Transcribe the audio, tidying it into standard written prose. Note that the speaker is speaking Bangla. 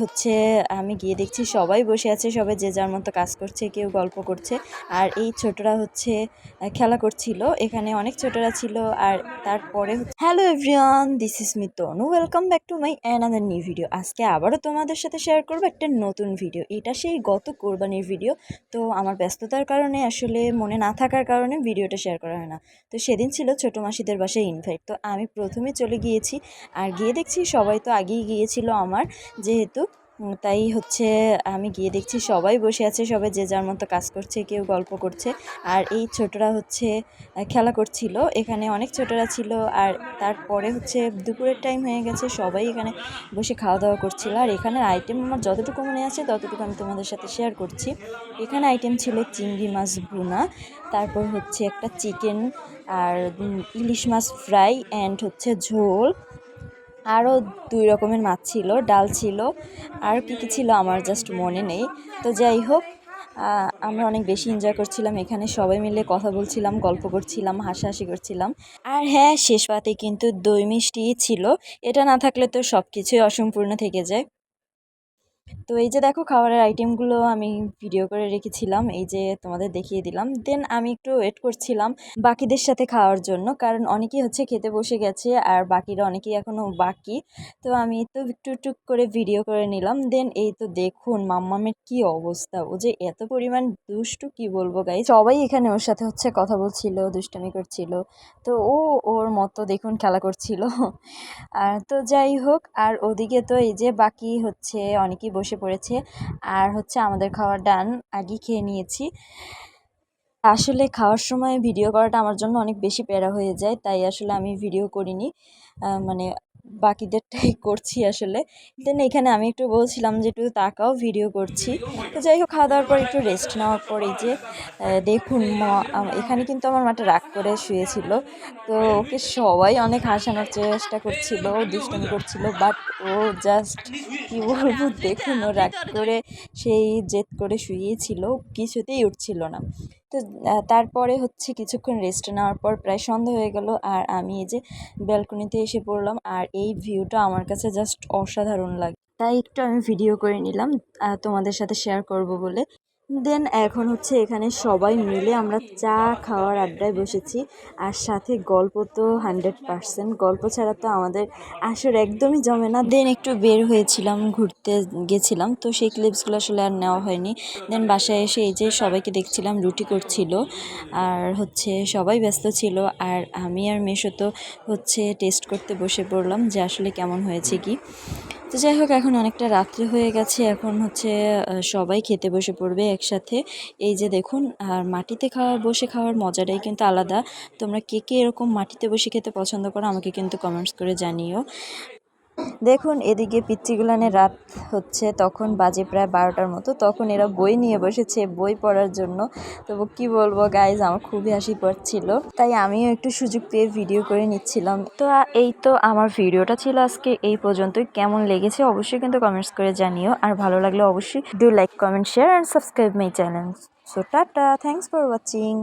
হচ্ছে আমি গিয়ে দেখছি সবাই বসে আছে, সবাই যে যার মতো কাজ করছে, কেউ গল্প করছে। আর এই ছোটরা হচ্ছে খেলা করছিল, এখানে অনেক ছোটরা ছিল। আর তারপরে hello everyone, this is me Tanu, welcome back to my another new video. আজকে আবারও তোমাদের সাথে শেয়ার করবো একটা নতুন ভিডিও। এটা সেই গত কোরবানির ভিডিও। তো আমার ব্যস্ততার কারণে, আসলে মনে না থাকার কারণে ভিডিওটা শেয়ার করা হয় না। তো সেদিন ছিল ছোটো মাসিদের বাসায় ইনভাইট, তো আমি প্রথমে চলে গিয়েছি। আর গিয়ে দেখছি সবাই তো আগেই গিয়েছিল আমার, যেহেতু তাই হচ্ছে আমি গিয়ে দেখছি সবাই বসে আছে, সবাই যে যার মতো কাজ করছে, কেউ গল্প করছে। আর এই ছোটরা হচ্ছে খেলা করছিল, এখানে অনেক ছোটরা ছিল। আর তারপরে হচ্ছে দুপুরের টাইম হয়ে গেছে, সবাই এখানে বসে খাওয়া দাওয়া করছিল। আর এখানে আইটেম আমার যতটুকু মনে আছে ততটুকু আমি তোমাদের সাথে শেয়ার করছি। এখানে আইটেম ছিল চিংড়ি মাছ ভুনা, তারপর হচ্ছে একটা চিকেন, আর ইলিশ মাছ ফ্রাই, অ্যান্ড হচ্ছে ঝোল। আরও 2 রকমের মাছ ছিল, ডাল ছিল, আর কী ছিল আমার জাস্ট মনে নেই। তো যাই হোক, আমরা অনেক বেশি এনজয় করছিলাম, এখানে সবাই মিলে কথা বলছিলাম, গল্প করছিলাম, হাসাহাসি করছিলাম। আর হ্যাঁ, শেষ পাতে কিন্তু দই মিষ্টি ছিল, এটা না থাকলে তো সব কিছুই অসম্পূর্ণ থেকে যায়। তো এই যে দেখো খাবারের আইটেমগুলো আমি ভিডিও করে রেখেছিলাম, এই যে তোমাদের দেখিয়ে দিলাম। দেন আমি একটু ওয়েট করছিলাম বাকিদের সাথে খাওয়ার জন্য, কারণ অনেকেই হচ্ছে খেতে বসে গেছে আর বাকিরা অনেকেই এখনও বাকি। তো আমি তো একটু টুক করে ভিডিও করে নিলাম। দেন এই তো দেখুন মাম্মামের কি অবস্থা, ও যে এত পরিমাণ দুষ্টু কি বলবো গাই। সবাই এখানে ওর সাথে হচ্ছে কথা বলছিল, দুষ্টামি করছিল। তো ও ওর মতো দেখুন খেলা করছিল। আর তো যাই হোক, আর ওদিকে তো এই যে বাকি হচ্ছে অনেকেই বসে পড়েছে। আর হচ্ছে আমাদের খাওয়ার ডান, আগেই খেয়ে নিয়েছি। আসলে খাওয়ার সময় ভিডিও করাটা আমার জন্য অনেক বেশি প্যারা হয়ে যায়, তাই আসলে আমি ভিডিও করিনি, মানে বাকিদেরটাই করছি আসলে। দেন এখানে আমি একটু বলছিলাম যে একটু তাকাও, ভিডিও করছি। তো যাই হোক, খাওয়া দাওয়ার পর একটু রেস্ট নেওয়ার পর এই যে দেখুন এখানে কিন্তু আমার মাটা রাগ করে শুয়েছিল। তো ওকে সবাই অনেক হাসানোর চেষ্টা করছিল, দুষ্টামি করছিল, বাট ও জাস্ট কী বলবো, দেখুন ও রাগ করে সেই জেদ করে শুয়েছিল, কিছুতেই উঠছিল না। তো তারপরে হচ্ছে কিছুক্ষণ রেস্ট নেওয়ার পর প্রায় সন্ধ্যা হয়ে গেল, আর আমি এই যে ব্যালকনিতে এসে পড়লাম। আর এই ভিউটা আমার কাছে জাস্ট অসাধারণ লাগে, তাই একটু আমি ভিডিও করে নিলাম তোমাদের সাথে শেয়ার করব বলে। দেন এখন হচ্ছে এখানে সবাই মিলে আমরা চা খাওয়ার আড্ডায় বসেছি, আর সাথে গল্প তো 100%, গল্প ছাড়া তো আমাদের আসর একদমই জমে না। দেন একটু বের হয়েছিলাম, ঘুরতে গেছিলাম, তো সেই ক্লিপসগুলো আসলে আর নেওয়া হয়নি। দেন বাসায় এসে এই যে সবাইকে দেখছিলাম রুটি করছিল, আর হচ্ছে সবাই ব্যস্ত ছিল। আর আমি আর মেশো তো হচ্ছে টেস্ট করতে বসে পড়লাম যে আসলে কেমন হয়েছে কি। তো যাই হোক, এখন অনেকটা রাত্রে হয়ে গেছে, এখন হচ্ছে সবাই খেতে বসে পড়বে একসাথে। এই যে দেখুন, আর মাটিতে বসে খাওয়ার মজাটাই কিন্তু আলাদা। তোমরা কে কে এরকম মাটিতে বসে খেতে পছন্দ করো আমাকে কিন্তু কমেন্টস করে জানিও। দেখুন এদিকে পিচ্চিগুলানের রাত হচ্ছে, তখন বাজে প্রায় 12টার মতো, তখন এরা বই নিয়ে বসেছে বই পড়ার জন্য। তবু কি বলবো গাইজ, আমার খুবই হাসি পাচ্ছিল, তাই আমিও একটু সুযোগ পেয়ে ভিডিও করে নিচ্ছিলাম। তো এই তো আমার ভিডিওটা ছিল আজকে এই পর্যন্তই। কেমন লেগেছে অবশ্যই কিন্তু কমেন্টস করে জানিও, আর ভালো লাগলে অবশ্যই do like, comment, share and subscribe my channel. So tata, thanks for watching.